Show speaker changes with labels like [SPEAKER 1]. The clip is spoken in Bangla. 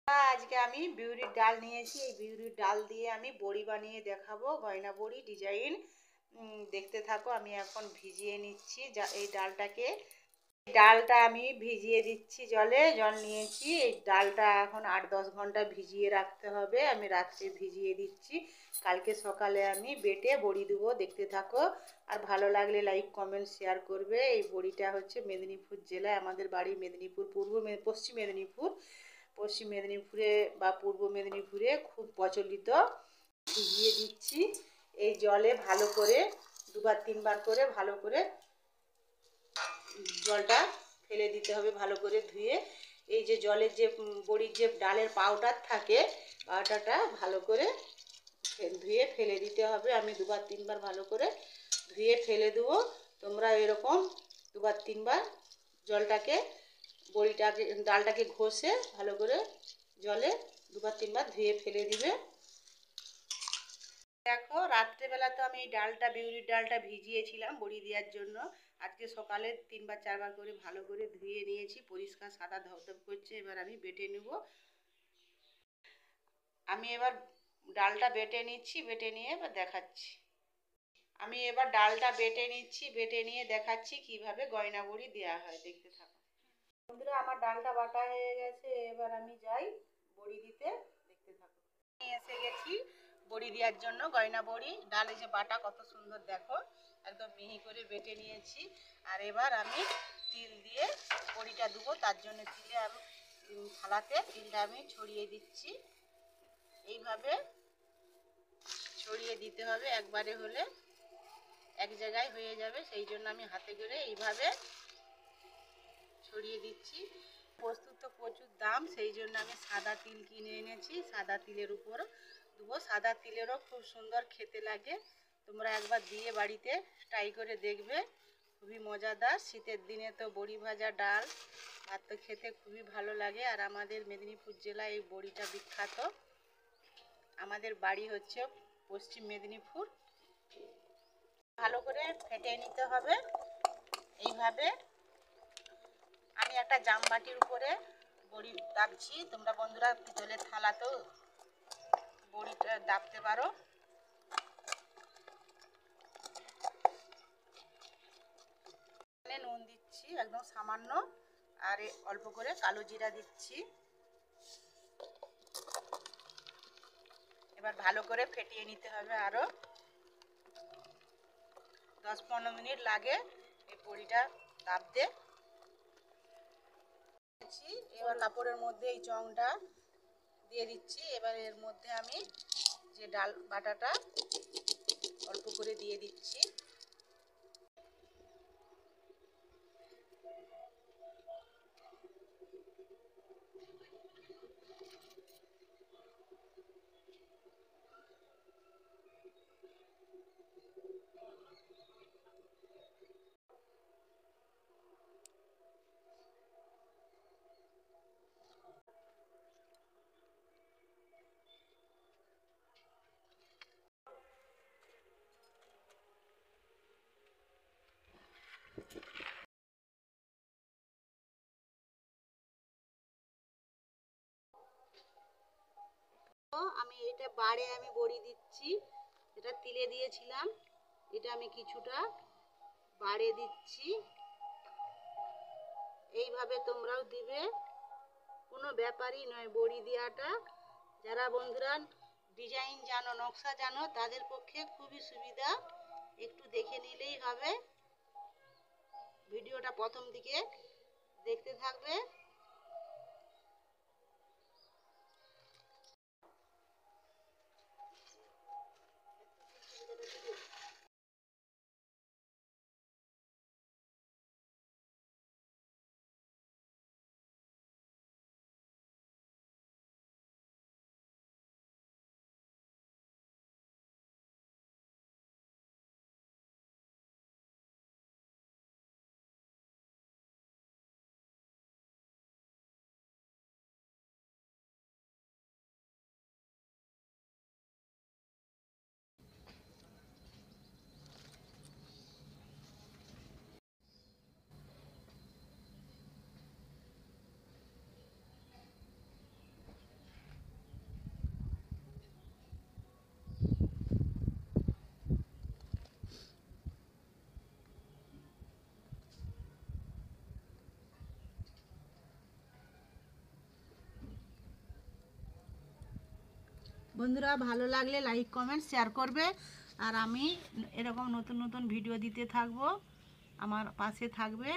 [SPEAKER 1] আজকে আমি বিউলির ডাল নিয়েছি। এই বিউলির ডাল দিয়ে আমি বড়ি বানিয়ে দেখাবো, গয়না বড়ি ডিজাইন। দেখতে থাকো। আমি এখন ভিজিয়ে নিচ্ছি এই ডালটা আমি ভিজিয়ে দিচ্ছি। জল নিয়েছি। এই ডালটা এখন 8-10 ঘন্টা ভিজিয়ে রাখতে হবে। আমি রাত্রে ভিজিয়ে দিচ্ছি। কালকে সকালে আমি বেটে বড়ি দেবো। দেখতে থাকো। আর ভালো লাগলে লাইক কমেন্ট শেয়ার করবে। এই বড়িটা হচ্ছে মেদিনীপুর জেলায়, আমাদের বাড়ি মেদিনীপুর, পশ্চিম মেদিনীপুরে বা পূর্ব মেদিনীপুরে খুব প্রচলিত। ভিজিয়ে দিচ্ছি। এই জলে ভালো করে 2-3 বার করে ভালো করে জলটা ফেলে দিতে হবে, ভালো করে ধুয়ে। এই যে জলের যে বড়ির যে ডালের পাউডারটা ভালো করে ধুয়ে ফেলে দিতে হবে। আমি 2-3 বার ভালো করে ধুয়ে ফেলে দেবো। তোমরা এরকম 2-3 বার ডালটাকে ঘষে ভালো করে জলে 2-3 বার ধুয়ে ফেলে দিবে। দেখো, রাত্রেবেলা তো আমি এই বিউলির ডালটা ভিজিয়েছিলাম বড়ি দেওয়ার জন্য। আজকে সকালে 3-4 বার করে ভালো করে ধুয়ে নিয়েছি। পরিষ্কার সাদা ধবধব করছে। এবার আমি বেটে নেব। আমি এবার ডালটা বেটে নিচ্ছি, বেটে নিয়ে এবার দেখাচ্ছি। আমি এবার ডালটা বেটে নিচ্ছি, বেটে নিয়ে দেখাচ্ছি কিভাবে গয়না বড়ি দেওয়া হয়। দেখতে থাকো বন্ধুরা। আমার ডালটা বাটা হয়ে গেছে। এবার আমি যাই বড়ি দিতে। দেখতে থাকো। আমি এসে গেছি বড়ি দেওয়ার জন্য। গয়না বড়ি ডালে যে বাটা কত সুন্দর, দেখো একদম মিহি করে বেটে নিয়েছি। আর এবার আমি তিল দিয়ে বড়িটা দেবো। তার জন্য থালাতে তিলটা আমি ছড়িয়ে দিচ্ছি। এইভাবে ছড়িয়ে দিতে হবে। একবারে হলে এক জায়গায় হয়ে যাবে, সেই জন্য আমি হাতে করে এইভাবে ছড়িয়ে দিচ্ছি। পোস্তুর তো প্রচুর দাম, সেই জন্য আমি সাদা তিল কিনে এনেছি। সাদা তিলের উপর দেবো। সাদা তিলেরও খুব সুন্দর খেতে লাগে। তোমরা একবার দিয়ে বাড়িতে ট্রাই করে দেখবে, খুবই মজাদার। শীতের দিনে তো বড়ি ভাজা ডাল ভাত তো খেতে খুবই ভালো লাগে। আর আমাদের মেদিনীপুর জেলায় এই বড়িটা বিখ্যাত। আমাদের বাড়ি হচ্ছে পশ্চিম মেদিনীপুর। ভালো করে ফেটে নিতে হবে। এইভাবে আমি একটা জামবাটির উপরে বড়ি দাবছি। তোমরা বন্ধুরা পিতলের থালাতেও বড়িটা দাবতে পারো। নুন দিচ্ছি একদম সামান্য, আর অল্প করে কালো জিরা দিচ্ছি। এবার ভালো করে ফেটিয়ে নিতে হবে। আরো 10-15 মিনিট লাগে এই বড়িটা দাবতে। এবার কাপড়ের মধ্যে এই চংটা দিয়ে দিচ্ছি। এবার এর মধ্যে আমি যে ডাল বাটাটা অল্প করে দিয়ে দিচ্ছি। আমি এটা আমি বড়ি দিচ্ছি। এটা তিলে দিয়েছিলাম, এটা আমি কিছুটা বাড়ে দিচ্ছি। এইভাবে তোমরাও দিবে, কোনো ব্যাপারই নয় বড়ি দেওয়াটা। যারা বন্ধুরা ডিজাইন জানো, নকশা জানো, তাদের পক্ষে খুবই সুবিধা। একটু দেখে নিলেই হবে। ভিডিওটা প্রথম দিকে দেখতে থাকবে। বন্ধুরা ভালো লাগলে লাইক কমেন্ট শেয়ার করবে, আর আমি এরকম নতুন নতুন ভিডিও দিতে থাকবো, আমার পাশে থাকবে।